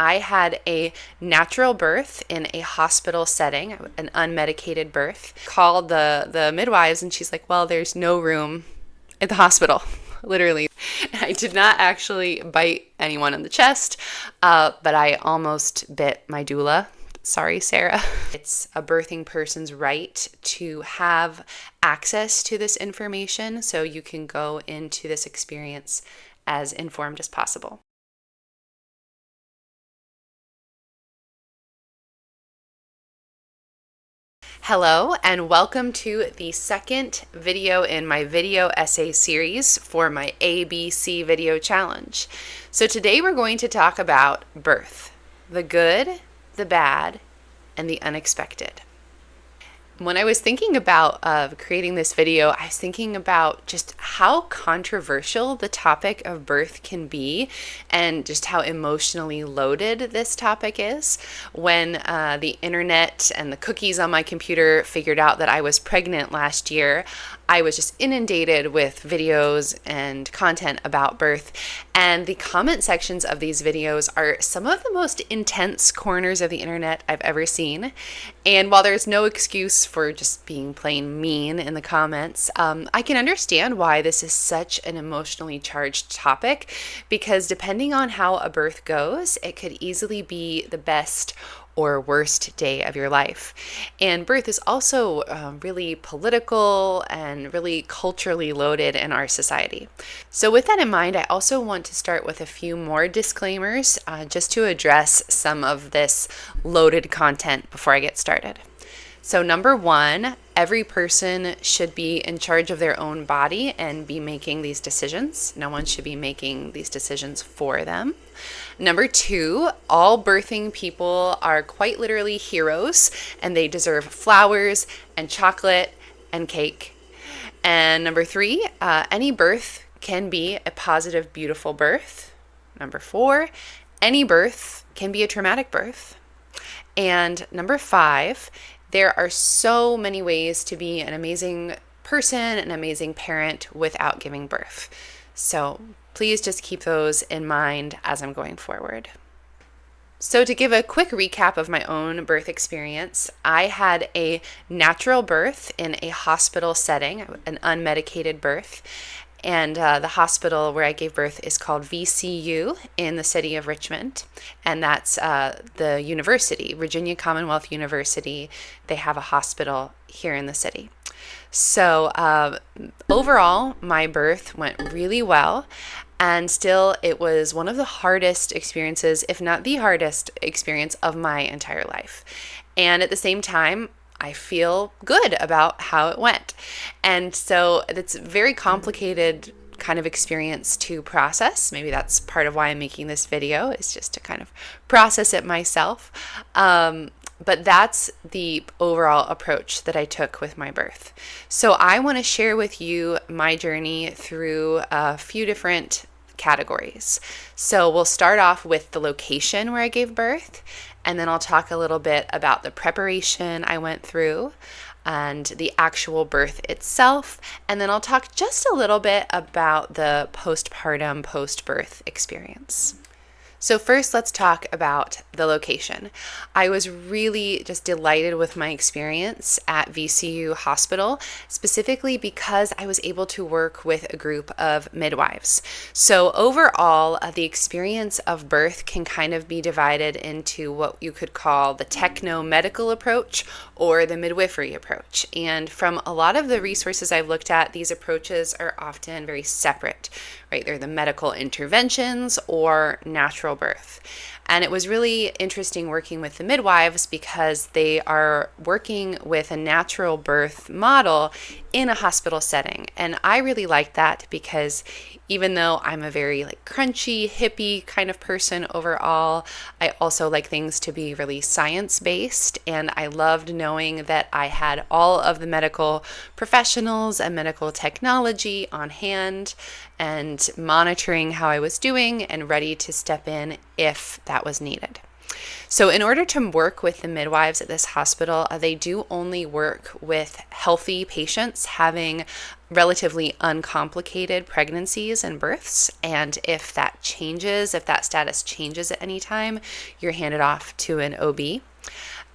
I had a natural birth in a hospital setting, an unmedicated birth. Called the midwives, and she's like, well, there's no room at the hospital, literally. I did not actually bite anyone in the chest, but I almost bit my doula. Sorry, Sarah. It's a birthing person's right to have access to this information so you can go into this experience as informed as possible. Hello, and welcome to the second video in my video essay series for my ABC video challenge. So today we're going to talk about birth, the good, the bad, and the unexpected. When I was thinking about creating this video, I was thinking about just how controversial the topic of birth can be and just how emotionally loaded this topic is. When the internet and the cookies on my computer figured out that I was pregnant last year, I was just inundated with videos and content about birth, and the comment sections of these videos are some of the most intense corners of the internet I've ever seen. And while there's no excuse for just being plain mean in the comments, I can understand why this is such an emotionally charged topic, because depending on how a birth goes, it could easily be the best or worst day of your life. And birth is also really political and really culturally loaded in our society. So with that in mind, I also want to start with a few more disclaimers just to address some of this loaded content before I get started. So number one, every person should be in charge of their own body and be making these decisions. No one should be making these decisions for them. Number two, all birthing people are quite literally heroes, and they deserve flowers and chocolate and cake. And number three, any birth can be a positive, beautiful birth. Number four, any birth can be a traumatic birth. And number five, there are so many ways to be an amazing person, an amazing parent without giving birth. So please just keep those in mind as I'm going forward. So to give a quick recap of my own birth experience, I had a natural birth in a hospital setting, an unmedicated birth. And the hospital where I gave birth is called VCU in the city of Richmond. And that's the university, Virginia Commonwealth University. They have a hospital here in the city. So overall, my birth went really well. And still, it was one of the hardest experiences, if not the hardest experience of my entire life. And at the same time, I feel good about how it went. And so it's a very complicated kind of experience to process. Maybe that's part of why I'm making this video, is just to kind of process it myself. But that's the overall approach that I took with my birth. So I want to share with you my journey through a few different categories. So we'll start off with the location where I gave birth, and then I'll talk a little bit about the preparation I went through and the actual birth itself, and then I'll talk just a little bit about the postpartum, post-birth experience. So first, let's talk about the location. I was really just delighted with my experience at VCU Hospital, specifically because I was able to work with a group of midwives. So overall, the experience of birth can kind of be divided into what you could call the techno-medical approach or the midwifery approach. And from a lot of the resources I've looked at, these approaches are often very separate, right? They're the medical interventions or natural birth. And it was really interesting working with the midwives because they are working with a natural birth model in a hospital setting. And I really like that because even though I'm a very crunchy, hippie kind of person overall, I also like things to be really science-based. And I loved knowing that I had all of the medical professionals and medical technology on hand and monitoring how I was doing and ready to step in if that was needed. So in order to work with the midwives at this hospital, they do only work with healthy patients having relatively uncomplicated pregnancies and births. And if that changes, if that status changes at any time, you're handed off to an OB.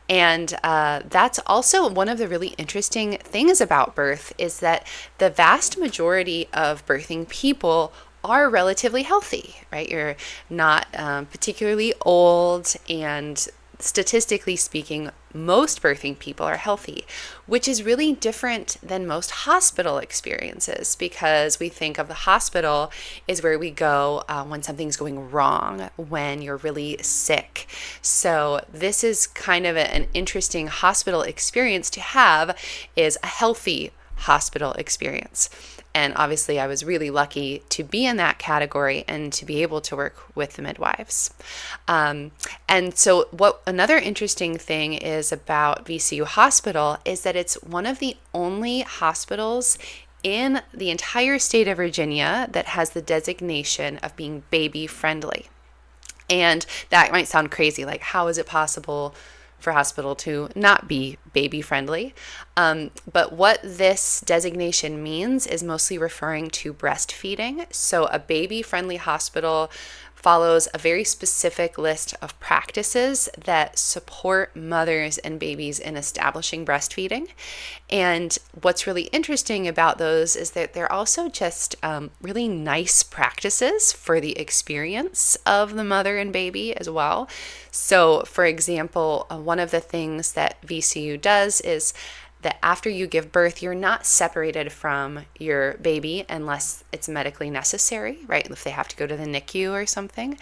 And that's also one of the really interesting things about birth is that the vast majority of birthing people are relatively healthy, right? You're not particularly old, and statistically speaking, most birthing people are healthy, which is really different than most hospital experiences, because we think of the hospital is where we go when something's going wrong, when you're really sick. So this is kind of an interesting hospital experience to have, is a healthy hospital experience. And obviously, I was really lucky to be in that category and to be able to work with the midwives. And so what another interesting thing is about VCU Hospital is that it's one of the only hospitals in the entire state of Virginia that has the designation of being baby friendly. And that might sound crazy, like how is it possible for hospital to not be baby friendly? But what this designation means is mostly referring to breastfeeding. So a baby friendly hospital follows a very specific list of practices that support mothers and babies in establishing breastfeeding. And what's really interesting about those is that they're also just really nice practices for the experience of the mother and baby as well. So, for example, one of the things that VCU does is that after you give birth, you're not separated from your baby unless it's medically necessary, right? If they have to go to the NICU or something,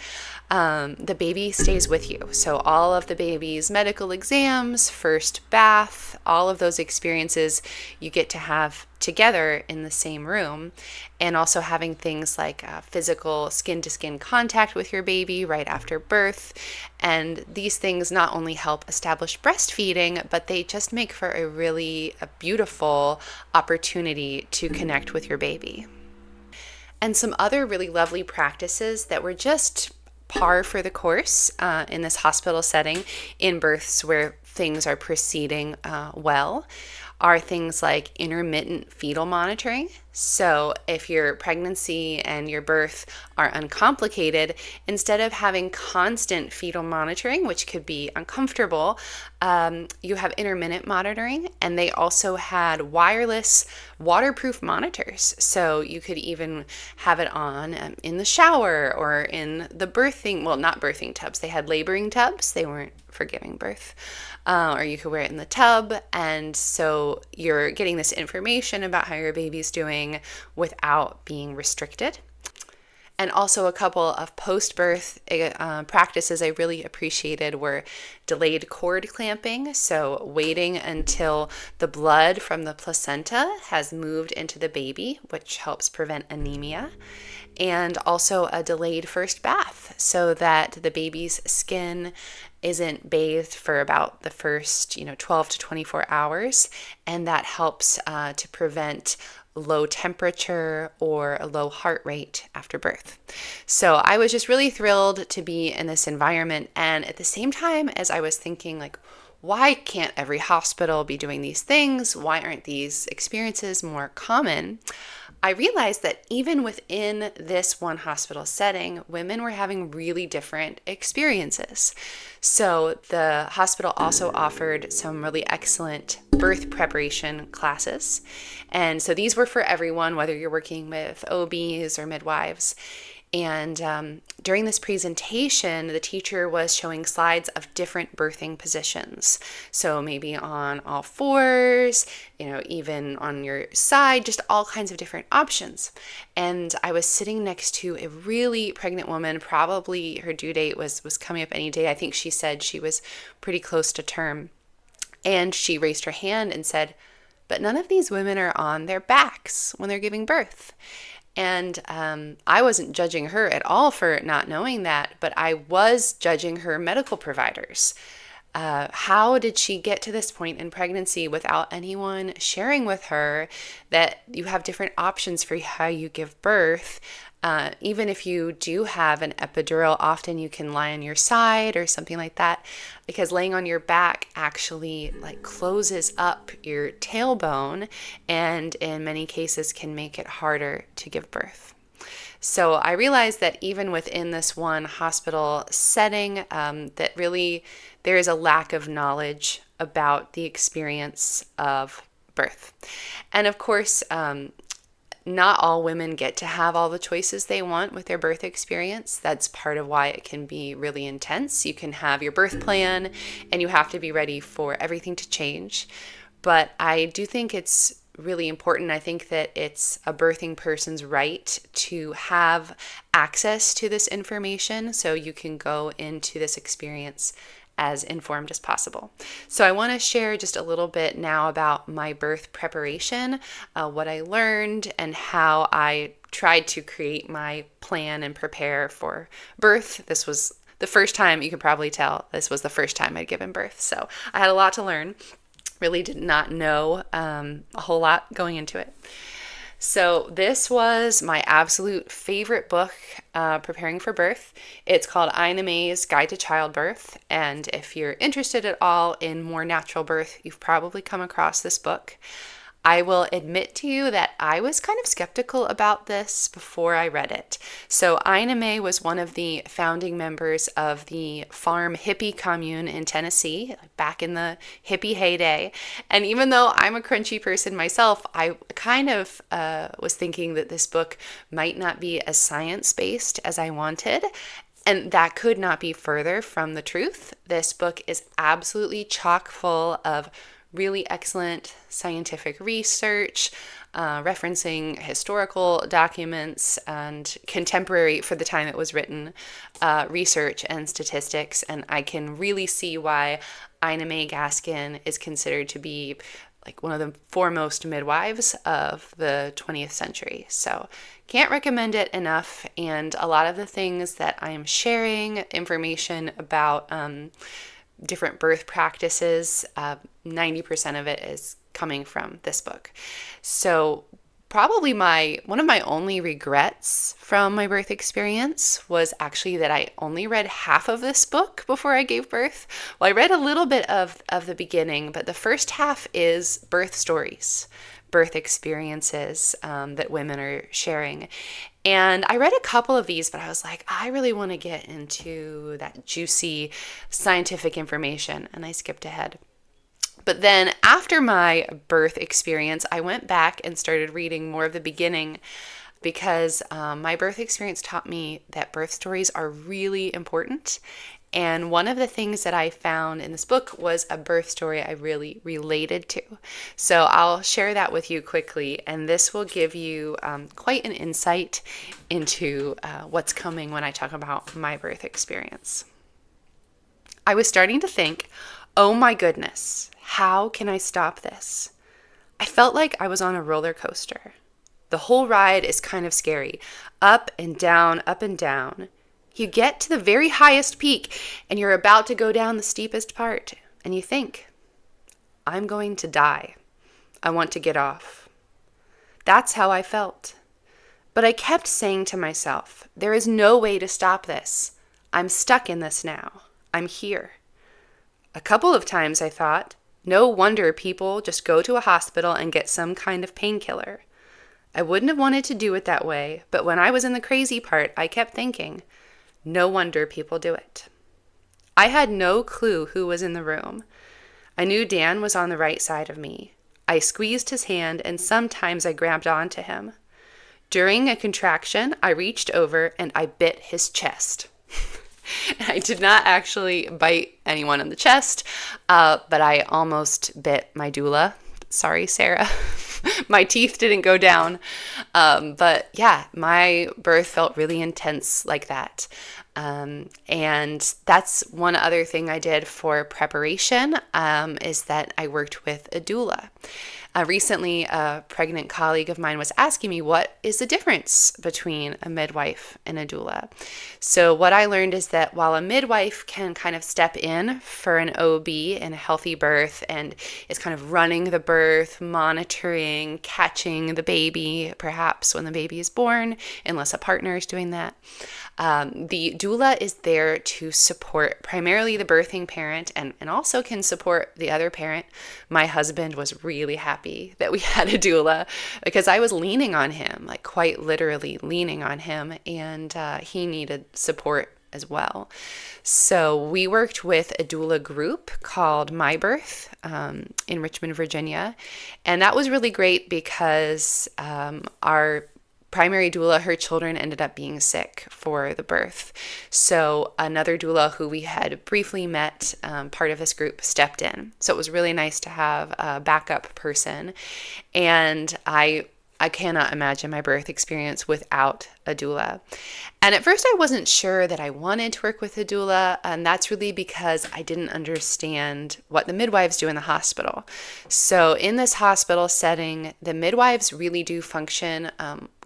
the baby stays with you. So all of the baby's medical exams, first bath, all of those experiences you get to have together in the same room. And also having things like physical skin-to-skin contact with your baby right after birth. And these things not only help establish breastfeeding, but they just make for a beautiful opportunity to connect with your baby. And some other really lovely practices that were just par for the course in this hospital setting in births where things are proceeding well are things like intermittent fetal monitoring. So if your pregnancy and your birth are uncomplicated, instead of having constant fetal monitoring, which could be uncomfortable, you have intermittent monitoring. And they also had wireless waterproof monitors. So you could even have it on in the shower or in the not birthing tubs. They had laboring tubs. They weren't for giving birth. Or you could wear it in the tub. And so you're getting this information about how your baby's doing without being restricted. And also a couple of post-birth practices I really appreciated were delayed cord clamping, so waiting until the blood from the placenta has moved into the baby, which helps prevent anemia, and also a delayed first bath so that the baby's skin isn't bathed for about the first 12 to 24 hours, and that helps to prevent low temperature or a low heart rate after birth. So I was just really thrilled to be in this environment. And at the same time as I was thinking, like, why can't every hospital be doing these things? Why aren't these experiences more common? I realized that even within this one hospital setting, women were having really different experiences. So the hospital also offered some really excellent birth preparation classes. And so these were for everyone, whether you're working with OBs or midwives. And during this presentation, the teacher was showing slides of different birthing positions. So maybe on all fours, even on your side, just all kinds of different options. And I was sitting next to a really pregnant woman. Probably her due date was coming up any day. I think she said she was pretty close to term. And she raised her hand and said, "But none of these women are on their backs when they're giving birth." And I wasn't judging her at all for not knowing that, but I was judging her medical providers. How did she get to this point in pregnancy without anyone sharing with her that you have different options for how you give birth? Even if you do have an epidural, often you can lie on your side or something like that, because laying on your back actually like closes up your tailbone and in many cases can make it harder to give birth. So I realized that even within this one hospital setting, that really there is a lack of knowledge about the experience of birth. And of course, not all women get to have all the choices they want with their birth experience. That's part of why it can be really intense. You can have your birth plan and you have to be ready for everything to change. But I do think it's really important. I think that it's a birthing person's right to have access to this information so you can go into this experience as informed as possible. So I want to share just a little bit now about my birth preparation, what I learned, and how I tried to create my plan and prepare for birth. This was the first time, you can probably tell, this was the first time I'd given birth. So I had a lot to learn. Really did not know a whole lot going into it. So this was my absolute favorite book preparing for birth. It's called Ina May's Guide to Childbirth. And if you're interested at all in more natural birth, you've probably come across this book. I will admit to you that I was kind of skeptical about this before I read it. So Ina May was one of the founding members of the farm hippie commune in Tennessee back in the hippie heyday. And even though I'm a crunchy person myself, I kind of was thinking that this book might not be as science-based as I wanted. And that could not be further from the truth. This book is absolutely chock full of really excellent scientific research, referencing historical documents and contemporary, for the time it was written, research and statistics. And I can really see why Ina May Gaskin is considered to be like one of the foremost midwives of the 20th century. So can't recommend it enough. And a lot of the things that I'm sharing, information about different birth practices, 90% of it is coming from this book. So probably one of my only regrets from my birth experience was actually that I only read half of this book before I gave birth. Well, I read a little bit of the beginning, but the first half is birth stories, birth experiences that women are sharing. And I read a couple of these, but I was like, I really want to get into that juicy scientific information, and I skipped ahead. But then after my birth experience, I went back and started reading more of the beginning because my birth experience taught me that birth stories are really important. And one of the things that I found in this book was a birth story I really related to. So I'll share that with you quickly, and this will give you quite an insight into what's coming when I talk about my birth experience. I was starting to think, oh my goodness, how can I stop this? I felt like I was on a roller coaster. The whole ride is kind of scary, up and down, up and down. You get to the very highest peak and you're about to go down the steepest part and you think, I'm going to die. I want to get off. That's how I felt. But I kept saying to myself, there is no way to stop this. I'm stuck in this now. I'm here. A couple of times I thought, no wonder people just go to a hospital and get some kind of painkiller. I wouldn't have wanted to do it that way, but when I was in the crazy part, I kept thinking, no wonder people do it. I had no clue who was in the room. I knew Dan was on the right side of me. I squeezed his hand and sometimes I grabbed onto him. During a contraction, I reached over and I bit his chest. I did not actually bite anyone on the chest, but I almost bit my doula. Sorry, Sarah. My teeth didn't go down. But yeah, my birth felt really intense like that. And that's one other thing I did for preparation, is that I worked with a doula. Recently, a pregnant colleague of mine was asking me, what is the difference between a midwife and a doula? So what I learned is that while a midwife can kind of step in for an OB in a healthy birth and is kind of running the birth, monitoring, catching the baby, perhaps when the baby is born, unless a partner is doing that, the doula is there to support primarily the birthing parent and also can support the other parent. My husband was really happy that we had a doula because I was leaning on him, like quite literally leaning on him, and he needed support as well. So we worked with a doula group called My Birth in Richmond, Virginia, and that was really great because our primary doula, her children ended up being sick for the birth. So another doula who we had briefly met, part of this group, stepped in. So it was really nice to have a backup person. And I cannot imagine my birth experience without a doula. And at first I wasn't sure that I wanted to work with a doula, and that's really because I didn't understand what the midwives do in the hospital. So in this hospital setting, the midwives really do function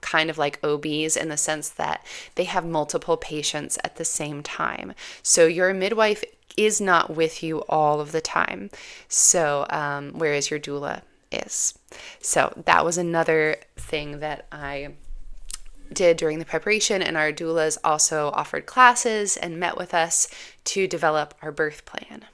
kind of like OBs in the sense that they have multiple patients at the same time. So your midwife is not with you all of the time. So whereas your doula is. So that was another thing that I did during the preparation, and our doulas also offered classes and met with us to develop our birth plan.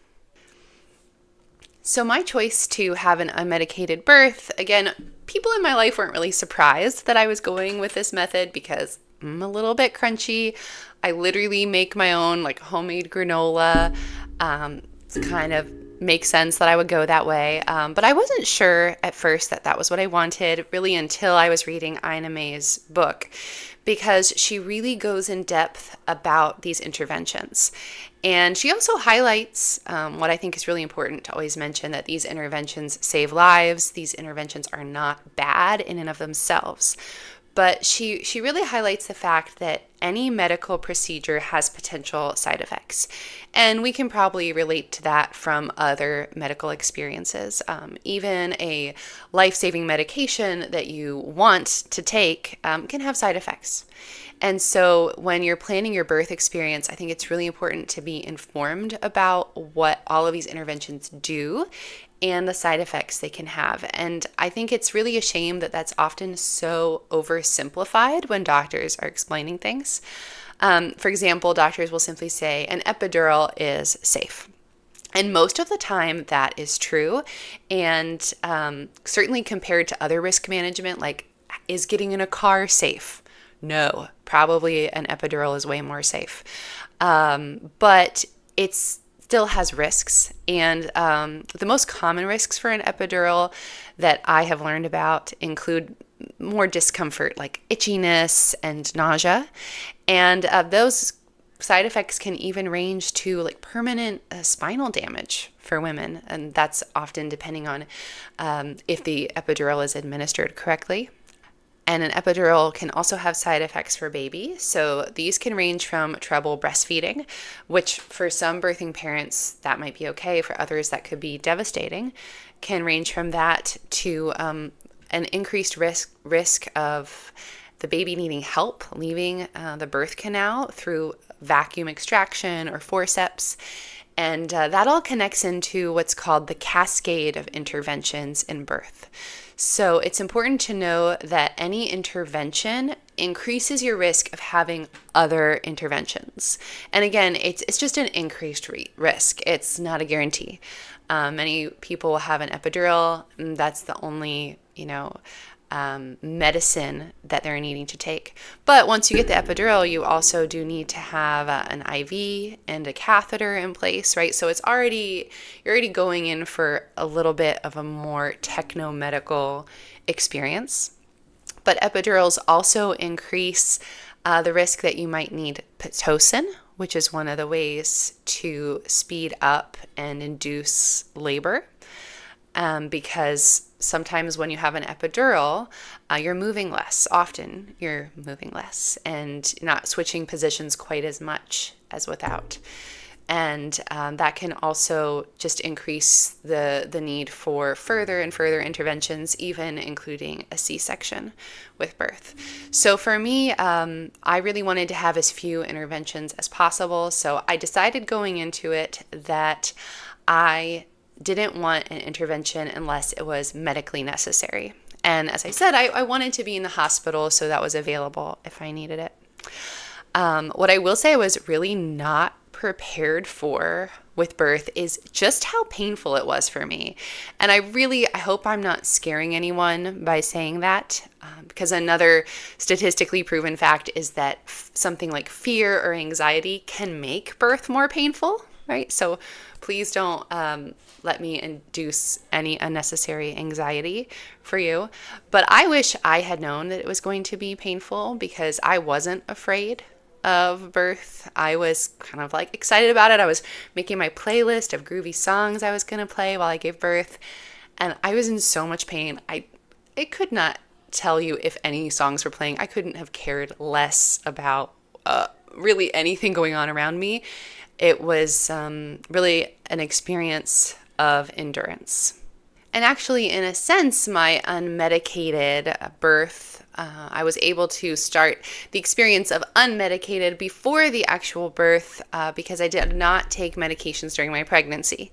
So my choice to have an unmedicated birth, again, people in my life weren't really surprised that I was going with this method because I'm a little bit crunchy. I literally make my own like homemade granola. It's kind of makes sense that I would go that way. But I wasn't sure at first that that was what I wanted, really until I was reading Ina May's book, because she really goes in depth about these interventions. And she also highlights what I think is really important to always mention, that these interventions save lives. These interventions are not bad in and of themselves. But she really highlights the fact that any medical procedure has potential side effects. And we can probably relate to that from other medical experiences. Even a life-saving medication that you want to take can have side effects. And so when you're planning your birth experience, I think it's really important to be informed about what all of these interventions do and the side effects they can have. And I think it's really a shame that that's often so oversimplified when doctors are explaining things. For example, doctors will simply say an epidural is safe. And most of the time that is true. And certainly compared to other risk management, like is getting in a car safe? No, probably an epidural is way more safe. But it's still has risks. And the most common risks for an epidural that I have learned about include more discomfort, like itchiness and nausea. And those side effects can even range to like permanent spinal damage for women. And that's often depending on if the epidural is administered correctly. And an epidural can also have side effects for baby. So these can range from trouble breastfeeding, which for some birthing parents, that might be okay. For others, that could be devastating. Can range from that to an increased risk of the baby needing help leaving the birth canal through vacuum extraction or forceps. And that all connects into what's called the cascade of interventions in birth. So it's important to know that any intervention increases your risk of having other interventions. And again, it's just an increased risk. It's not a guarantee. Many people will have an epidural. And that's the only, medicine that they're needing to take. But once you get the epidural, you also do need to have an IV and a catheter in place, right? So you're already going in for a little bit of a more techno-medical experience. But epidurals also increase the risk that you might need Pitocin, which is one of the ways to speed up and induce labor. Because sometimes when you have an epidural, you're moving less. Often you're moving less and not switching positions quite as much as without. And that can also just increase the need for further and further interventions, even including a C-section with birth. So for me, I really wanted to have as few interventions as possible. So I decided going into it that I didn't want an intervention unless it was medically necessary. And as I said, I wanted to be in the hospital, so that was available if I needed it. What I will say I was really not prepared for with birth is just how painful it was for me. And I hope I'm not scaring anyone by saying that, because another statistically proven fact is that something like fear or anxiety can make birth more painful, right? So please don't let me induce any unnecessary anxiety for you. But I wish I had known that it was going to be painful, because I wasn't afraid of birth. I was kind of like excited about it. I was making my playlist of groovy songs I was going to play while I gave birth, and I was in so much pain. I could not tell you if any songs were playing. I couldn't have cared less about really anything going on around me. It was really an experience of endurance. And actually, in a sense, my unmedicated birth, I was able to start the experience of unmedicated before the actual birth, because I did not take medications during my pregnancy.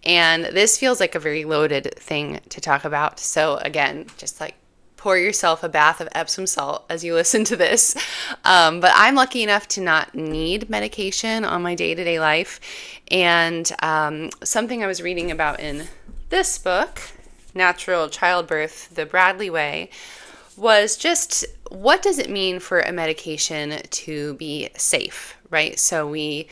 And this feels like a very loaded thing to talk about. So again, just like pour yourself a bath of Epsom salt as you listen to this. But I'm lucky enough to not need medication on my day-to-day life. And something I was reading about in this book, Natural Childbirth, The Bradley Way, was just what does it mean for a medication to be safe, right? So we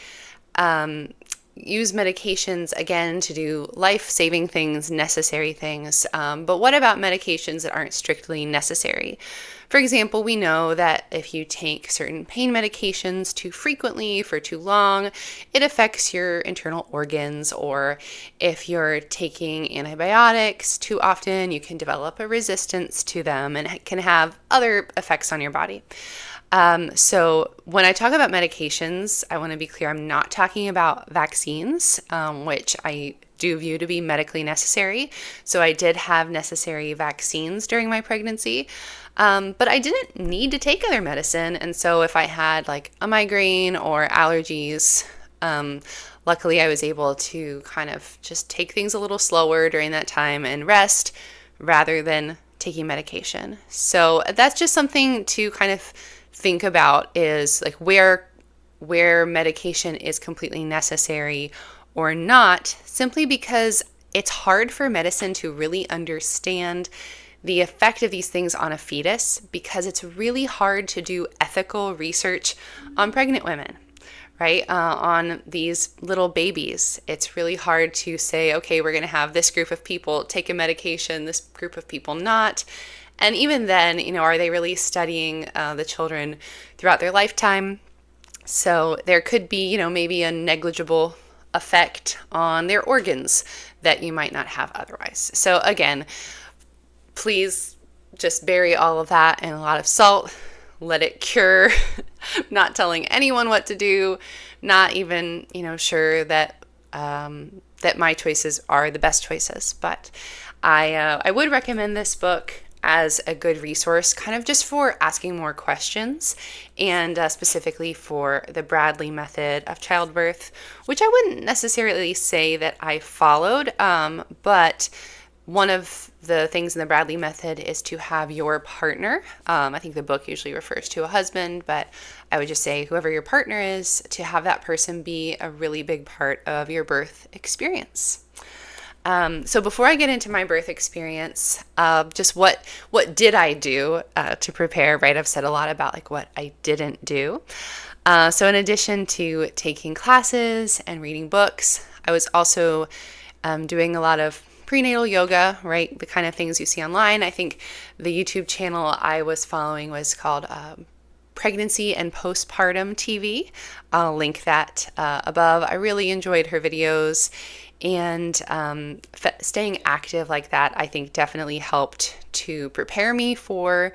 use medications, again, to do life-saving things, necessary things. But what about medications that aren't strictly necessary? For example, we know that if you take certain pain medications too frequently for too long, it affects your internal organs. Or if you're taking antibiotics too often, you can develop a resistance to them, and it can have other effects on your body. So when I talk about medications, I want to be clear, I'm not talking about vaccines, which I do view to be medically necessary. So I did have necessary vaccines during my pregnancy, but I didn't need to take other medicine. And so if I had like a migraine or allergies, luckily I was able to kind of just take things a little slower during that time and rest rather than taking medication. So that's just something to kind of think about, is like where medication is completely necessary or not, simply because it's hard for medicine to really understand the effect of these things on a fetus, because it's really hard to do ethical research on pregnant women, right? On these little babies. It's really hard to say, okay, we're going to have this group of people take a medication, this group of people not. And even then, are they really studying the children throughout their lifetime? So there could be, maybe a negligible effect on their organs that you might not have otherwise. So again, please just bury all of that in a lot of salt, let it cure. Not telling anyone what to do, not even, sure that that my choices are the best choices. But I would recommend this book as a good resource, kind of just for asking more questions, and specifically for the Bradley method of childbirth, which I wouldn't necessarily say that I followed, but one of the things in the Bradley method is to have your partner, I think the book usually refers to a husband, but I would just say whoever your partner is, to have that person be a really big part of your birth experience. So before I get into my birth experience, just what did I do to prepare, right? I've said a lot about like what I didn't do. So in addition to taking classes and reading books, I was also doing a lot of prenatal yoga, right? The kind of things you see online. I think the YouTube channel I was following was called Pregnancy and Postpartum TV. I'll link that above. I really enjoyed her videos. And staying active like that, I think, definitely helped to prepare me for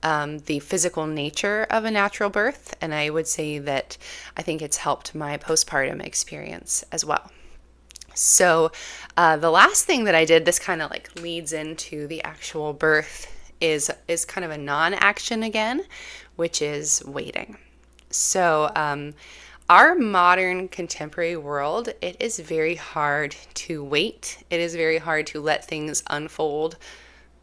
the physical nature of a natural birth. And I would say that I think it's helped my postpartum experience as well. So the last thing that I did, this kind of like leads into the actual birth, is kind of a non-action again, which is waiting. So our modern contemporary world, it is very hard to wait. It is very hard to let things unfold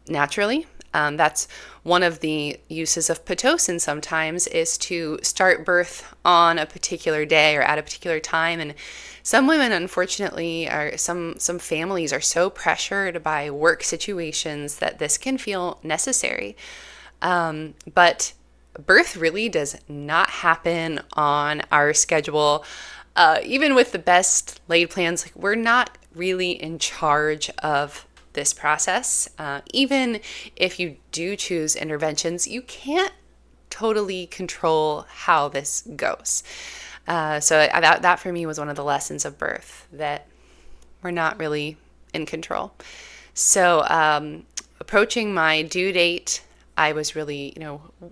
naturally. That's one of the uses of Pitocin sometimes, is to start birth on a particular day or at a particular time. And some women, unfortunately, some families are so pressured by work situations that this can feel necessary. But birth really does not happen on our schedule. Even with the best laid plans, like, we're not really in charge of this process. Even if you do choose interventions, you can't totally control how this goes. So that for me was one of the lessons of birth, that we're not really in control. So approaching my due date, I was really,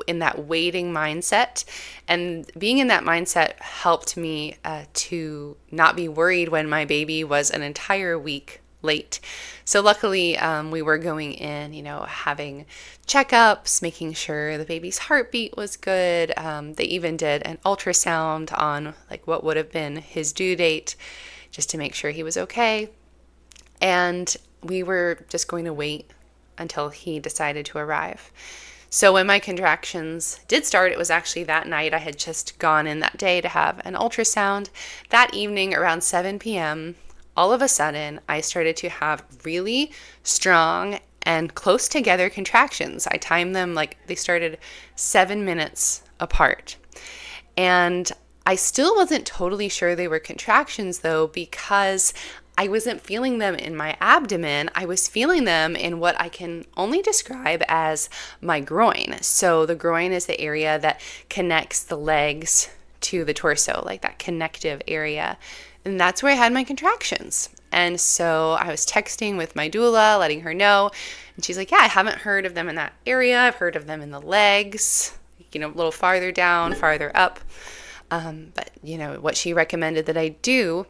in that waiting mindset, and being in that mindset helped me to not be worried when my baby was an entire week late. So luckily, we were going in, having checkups, making sure the baby's heartbeat was good. They even did an ultrasound on like what would have been his due date, just to make sure he was okay. And we were just going to wait until he decided to arrive. So when my contractions did start, it was actually that night. I had just gone in that day to have an ultrasound. That evening around 7 p.m., all of a sudden, I started to have really strong and close together contractions. I timed them, like they started 7 minutes apart. And I still wasn't totally sure they were contractions, though, because I wasn't feeling them in my abdomen. I was feeling them in what I can only describe as my groin. So the groin is the area that connects the legs to the torso, like that connective area. And that's where I had my contractions. And so I was texting with my doula, letting her know. And she's like, yeah, I haven't heard of them in that area. I've heard of them in the legs, a little farther down, farther up. But what she recommended that I do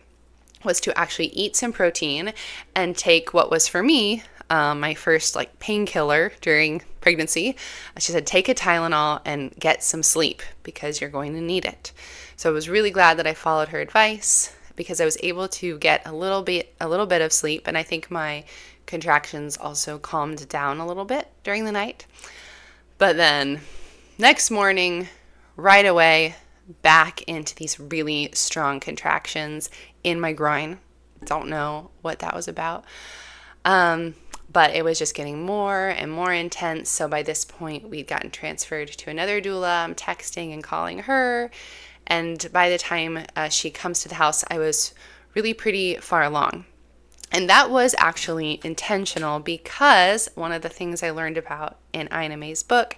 was to actually eat some protein and take what was for me my first painkiller during pregnancy. She said, take a Tylenol and get some sleep because you're going to need it. So I was really glad that I followed her advice, because I was able to get a little bit of sleep, and I think my contractions also calmed down a little bit during the night. But then next morning, right away, back into these really strong contractions in my groin. Don't know what that was about. But it was just getting more and more intense. So by this point, we'd gotten transferred to another doula. I'm texting and calling her. And by the time she comes to the house, I was really pretty far along. And that was actually intentional, because one of the things I learned about in Ina May's book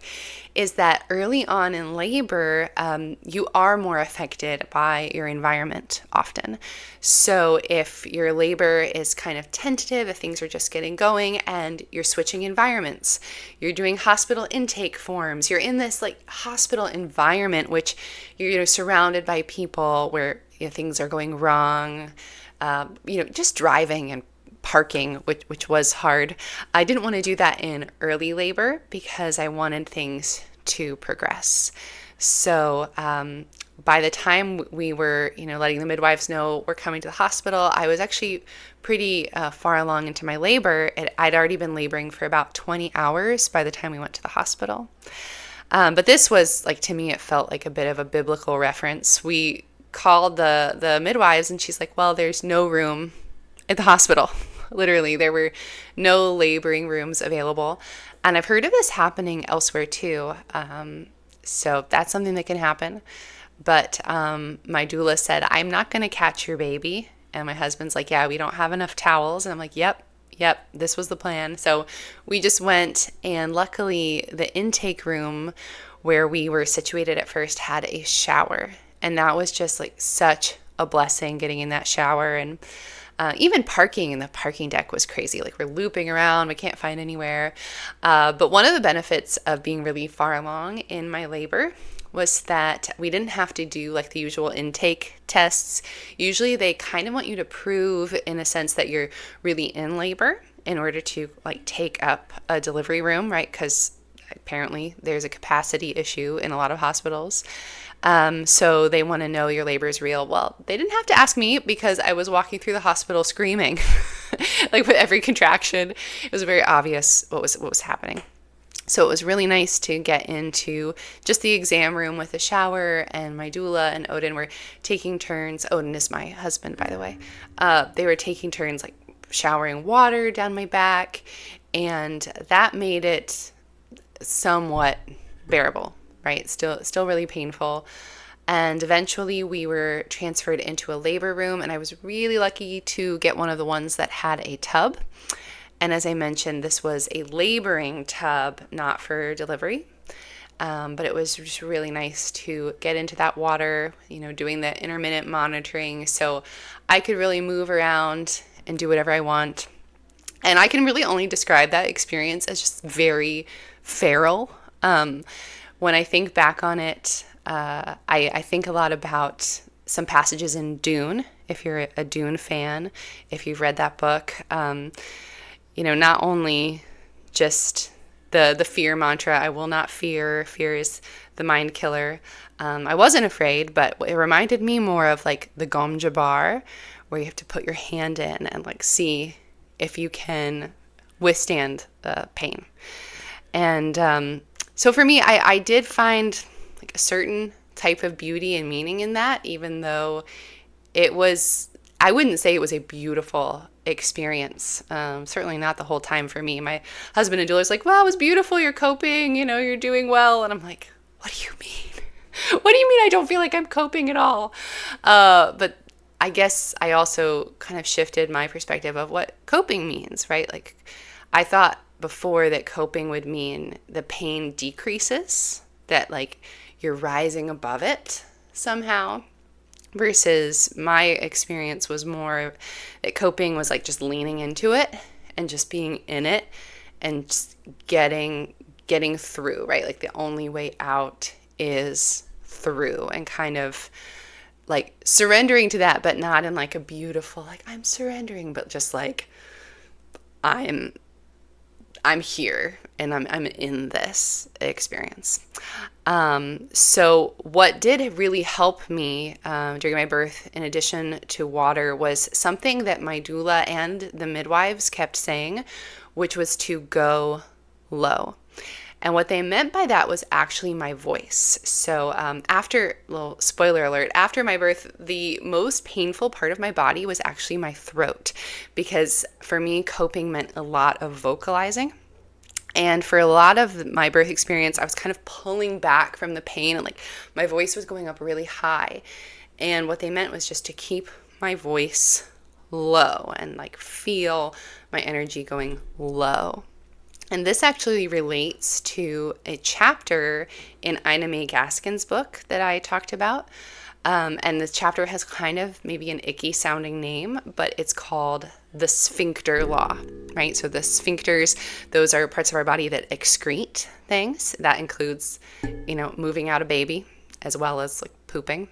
is that early on in labor, you are more affected by your environment often. So if your labor is kind of tentative, if things are just getting going and you're switching environments, you're doing hospital intake forms, you're in this hospital environment, which you're surrounded by people where things are going wrong. Just driving and parking, which was hard. I didn't want to do that in early labor because I wanted things to progress. So by the time we were, letting the midwives know we're coming to the hospital, I was actually pretty far along into my labor. I'd already been laboring for about 20 hours by the time we went to the hospital. But this was, to me, it felt like a bit of a biblical reference. We called the midwives, and she's like, well, there's no room at the hospital. Literally, there were no laboring rooms available. And I've heard of this happening elsewhere too. So that's something that can happen. But my doula said, I'm not going to catch your baby. And my husband's like, yeah, we don't have enough towels. And I'm like, yep, this was the plan. So we just went, and luckily the intake room where we were situated at first had a shower. And that was just such a blessing, getting in that shower. And Even parking in the parking deck was crazy. Like we're looping around, we can't find anywhere. But one of the benefits of being really far along in my labor was that we didn't have to do like the usual intake tests. Usually they kind of want you to prove in a sense that you're really in labor in order to like take up a delivery room, right? Because apparently there's a capacity issue in a lot of hospitals. So they want to know your labor is real. Well, they didn't have to ask me because I was walking through the hospital screaming like with every contraction. It was very obvious what was happening. So it was really nice to get into just the exam room with a shower, and my doula and Odin were taking turns. Odin is my husband, by the way. They were taking turns like showering water down my back, and that made it somewhat bearable, right? Still really painful. And eventually we were transferred into a labor room, and I was really lucky to get one of the ones that had a tub. And as I mentioned, this was a laboring tub, not for delivery. But it was just really nice to get into that water, doing the intermittent monitoring. So I could really move around and do whatever I want. And I can really only describe that experience as just very feral. When I think back on it, I think a lot about some passages in Dune, if you're a Dune fan, if you've read that book. Not only just the fear mantra, I will not fear, fear is the mind killer. I wasn't afraid, but it reminded me more of like the Gom Jabbar, where you have to put your hand in and like see if you can withstand pain. And so for me, I did find like a certain type of beauty and meaning in that, even though I wouldn't say it was a beautiful experience. Certainly not the whole time for me. My husband and doula was like, "Wow, it was beautiful. You're coping. You're doing well." And I'm like, "What do you mean? What do you mean I don't feel like I'm coping at all?" But I guess I also kind of shifted my perspective of what coping means, right? Like I thought before that coping would mean the pain decreases, that like you're rising above it somehow. Versus my experience was more that coping was like just leaning into it and just being in it and just getting through, right? Like the only way out is through, and kind of like surrendering to that, but not in like a beautiful, like I'm surrendering, but just like I'm here and I'm in this experience. So what did really help me during my birth, in addition to water, was something that my doula and the midwives kept saying, which was to go low. And what they meant by that was actually my voice. So little spoiler alert, after my birth, the most painful part of my body was actually my throat, because for me, coping meant a lot of vocalizing. And for a lot of my birth experience, I was kind of pulling back from the pain, and like my voice was going up really high. And what they meant was just to keep my voice low and like feel my energy going low. And this actually relates to a chapter in Ina May Gaskin's book that I talked about. And the chapter has kind of maybe an icky sounding name, but it's called the sphincter law, right? So the sphincters, those are parts of our body that excrete things. That includes, moving out a baby as well as like pooping.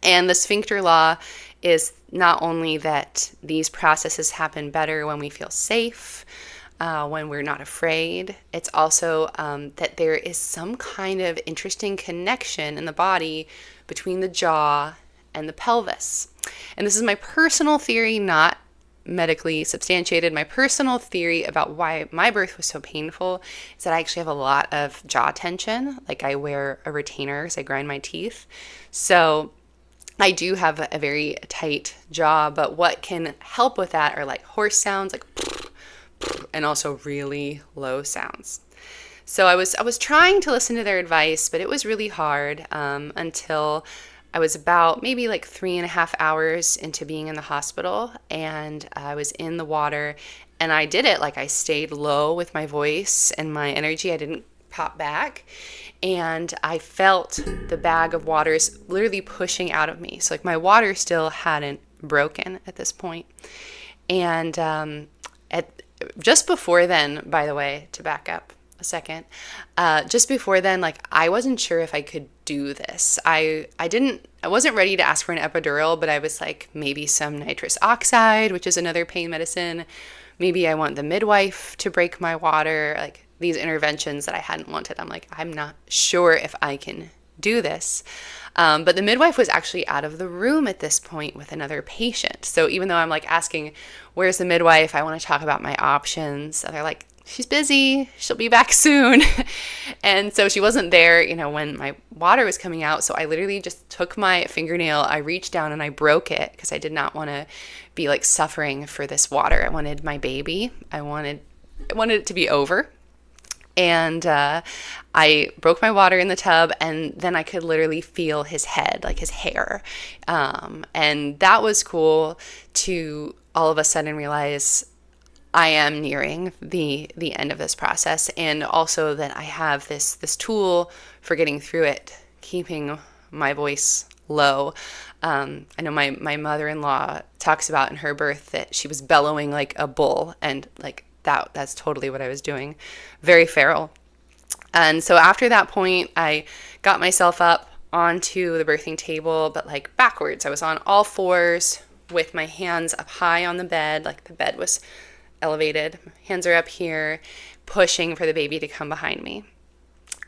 And the sphincter law is not only that these processes happen better when we feel safe, when we're not afraid, it's also that there is some kind of interesting connection in the body between the jaw and the pelvis. And this is my personal theory, not medically substantiated. My personal theory about why my birth was so painful is that I actually have a lot of jaw tension. Like I wear a retainer because I grind my teeth. So I do have a very tight jaw, but what can help with that are like horse sounds, like and also really low sounds. So I was trying to listen to their advice, but it was really hard until I was about maybe like 3.5 hours into being in the hospital, and I was in the water, and I did it. Like I stayed low with my voice and my energy. I didn't pop back, and I felt the bag of waters literally pushing out of me. So like my water still hadn't broken at this point. And just before then, by the way, to back up a second, just before then, like, I wasn't sure if I could do this. I wasn't ready to ask for an epidural, but I was like, maybe some nitrous oxide, which is another pain medicine. Maybe I want the midwife to break my water, like these interventions that I hadn't wanted. I'm like, I'm not sure if I can do this. But the midwife was actually out of the room at this point with another patient. So even though I'm like asking, where's the midwife? I want to talk about my options. And they're like, she's busy. She'll be back soon. And so she wasn't there, when my water was coming out. So I literally just took my fingernail, I reached down and I broke it because I did not want to be like suffering for this water. I wanted my baby. I wanted it to be over. And I broke my water in the tub, and then I could literally feel his head, like his hair. And that was cool to all of a sudden realize I am nearing the end of this process, and also that I have this tool for getting through it, keeping my voice low. I know my mother-in-law talks about in her birth that she was bellowing like a bull, and like that's totally what I was doing. Very feral. And so after that point, I got myself up onto the birthing table, but like backwards. I was on all fours with my hands up high on the bed, like the bed was elevated. Hands are up here, pushing for the baby to come behind me.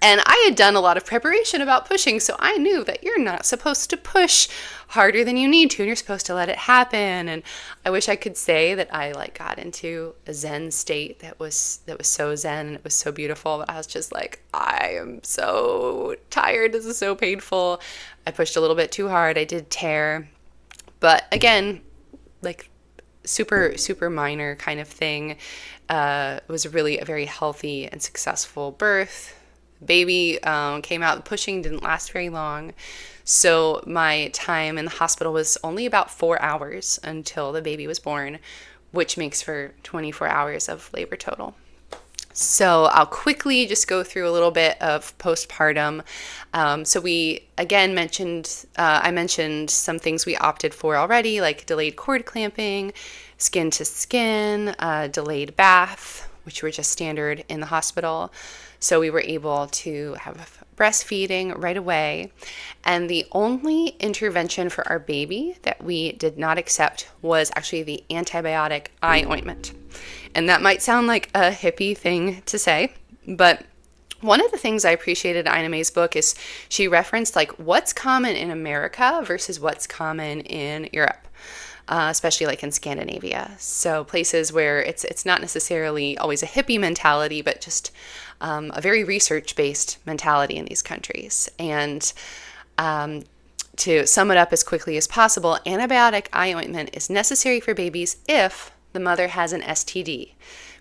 And I had done a lot of preparation about pushing, so I knew that you're not supposed to push harder than you need to, and you're supposed to let it happen. And I wish I could say that I like got into a Zen state that was so Zen and it was so beautiful, but I was just like, I am so tired. This is so painful. I pushed a little bit too hard. I did tear. But again, like super, super minor kind of thing. It was really a very healthy and successful birth. Baby came out. The pushing didn't last very long. So my time in the hospital was only about 4 hours until the baby was born, which makes for 24 hours of labor total. So I'll quickly just go through a little bit of postpartum. So we, again, I mentioned some things we opted for already, like delayed cord clamping, skin to skin, delayed bath, which were just standard in the hospital. So we were able to have breastfeeding right away. And the only intervention for our baby that we did not accept was actually the antibiotic eye ointment. And that might sound like a hippie thing to say, but one of the things I appreciated in Ina May's book is she referenced like what's common in America versus what's common in Europe. Especially like in Scandinavia. So places where it's not necessarily always a hippie mentality, but just a very research-based mentality in these countries. And to sum it up as quickly as possible, antibiotic eye ointment is necessary for babies if the mother has an STD,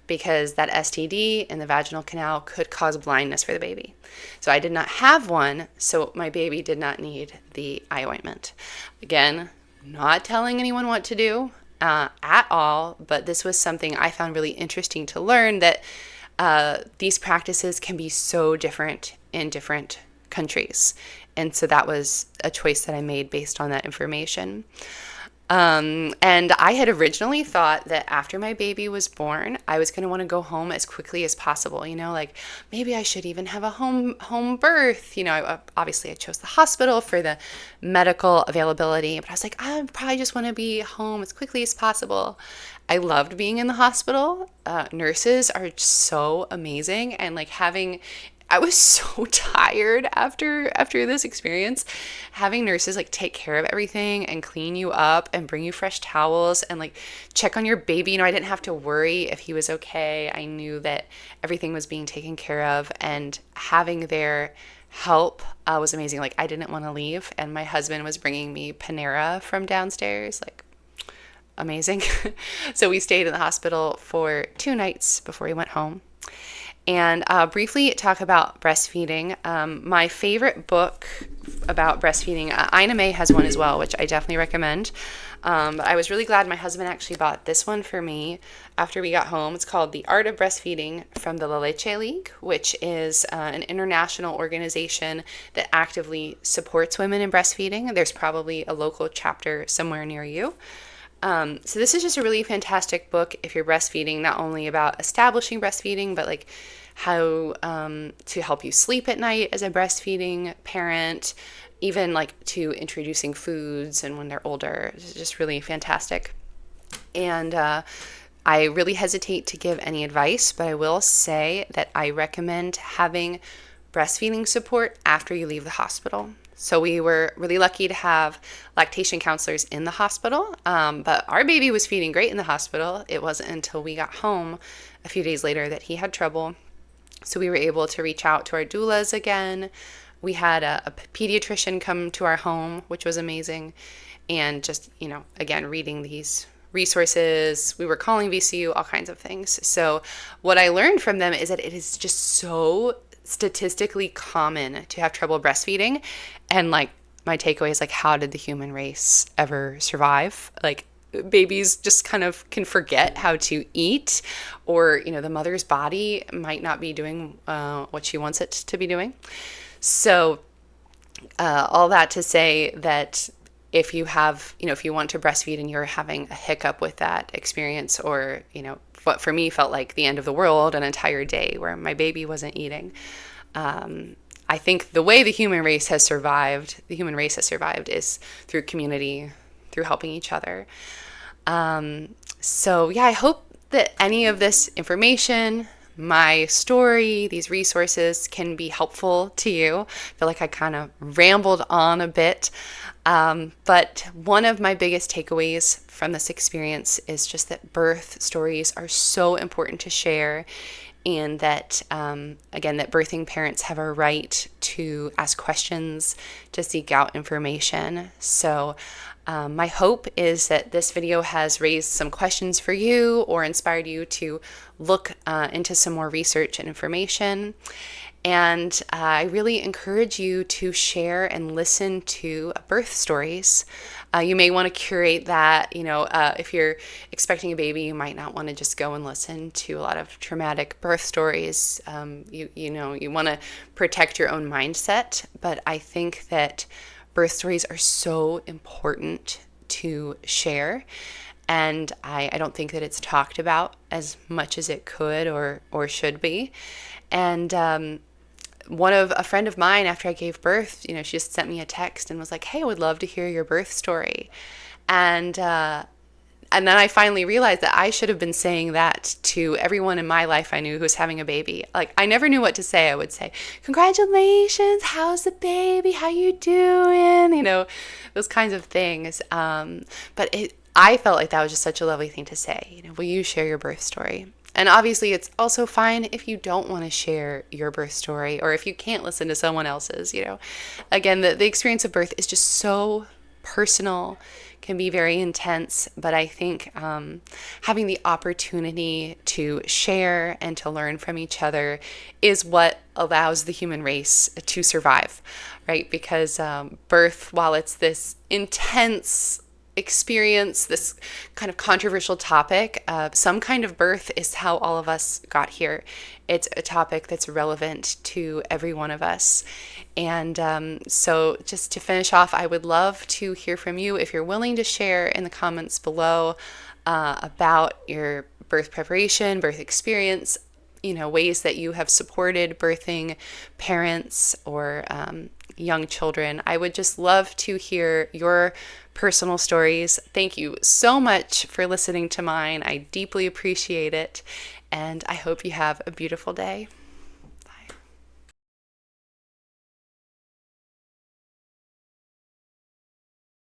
because that STD in the vaginal canal could cause blindness for the baby. So I did not have one, so my baby did not need the eye ointment. Again, not telling anyone what to do at all, but this was something I found really interesting to learn, that these practices can be so different in different countries. And so that was a choice that I made based on that information. And I had originally thought that after my baby was born, I was going to want to go home as quickly as possible. Like maybe I should even have a home birth. Obviously I chose the hospital for the medical availability, but I was like, I probably just want to be home as quickly as possible. I loved being in the hospital. Nurses are so amazing, and like I was so tired after this experience, having nurses like take care of everything and clean you up and bring you fresh towels and like check on your baby. I didn't have to worry if he was okay. I knew that everything was being taken care of, and having their help was amazing. Like I didn't want to leave, and my husband was bringing me Panera from downstairs, like amazing. So we stayed in the hospital for 2 nights before we went home. and briefly talk about breastfeeding. My favorite book about breastfeeding, Ina May has one as well, which I definitely recommend. But I was really glad my husband actually bought this one for me after we got home. It's called The Art of Breastfeeding from the La Leche League, which is an international organization that actively supports women in breastfeeding. There's probably a local chapter somewhere near you. So this is just a really fantastic book if you're breastfeeding, not only about establishing breastfeeding, but like how to help you sleep at night as a breastfeeding parent, even like to introducing foods and when they're older. It's just really fantastic. And I really hesitate to give any advice, but I will say that I recommend having breastfeeding support after you leave the hospital. So we were really lucky to have lactation counselors in the hospital, but our baby was feeding great in the hospital. It wasn't until we got home a few days later that he had trouble. So we were able to reach out to our doulas again. We had a pediatrician come to our home, which was amazing. And just, again, reading these resources. We were calling VCU, all kinds of things. So what I learned from them is that it is just so statistically common to have trouble breastfeeding. And like my takeaway is like, how did the human race ever survive? Like babies just kind of can forget how to eat, or, the mother's body might not be doing what she wants it to be doing. So all that to say that if you have, if you want to breastfeed and you're having a hiccup with that experience, or, what for me felt like the end of the world, an entire day where my baby wasn't eating, I think the way the human race has survived is through community, through helping each other. So yeah, I hope that any of this information, my story, these resources can be helpful to you. I feel like I kind of rambled on a bit. But one of my biggest takeaways from this experience is just that birth stories are so important to share, and that, again, that birthing parents have a right to ask questions, to seek out information. So my hope is that this video has raised some questions for you or inspired you to look into some more research and information. And I really encourage you to share and listen to birth stories. You may want to curate that. If you're expecting a baby, you might not want to just go and listen to a lot of traumatic birth stories. You want to protect your own mindset. But I think that birth stories are so important to share. And I don't think that it's talked about as much as it could or should be. And a friend of mine, after I gave birth, she just sent me a text and was like, "Hey, I would love to hear your birth story." And then I finally realized that I should have been saying that to everyone in my life I knew who was having a baby. Like, I never knew what to say. I would say, "Congratulations, how's the baby? How you doing?" Those kinds of things. But I felt like that was just such a lovely thing to say. Will you share your birth story? And obviously, it's also fine if you don't want to share your birth story, or if you can't listen to someone else's. Again, the experience of birth is just so personal, can be very intense. But I think having the opportunity to share and to learn from each other is what allows the human race to survive, right? Because birth, while it's this intense experience, this kind of controversial topic, some kind of birth is how all of us got here. It's a topic that's relevant to every one of us. And so just to finish off, I would love to hear from you if you're willing to share in the comments below about your birth preparation, birth experience, ways that you have supported birthing parents or young children. I would just love to hear your personal stories. Thank you so much for listening to mine. I deeply appreciate it, and I hope you have a beautiful day.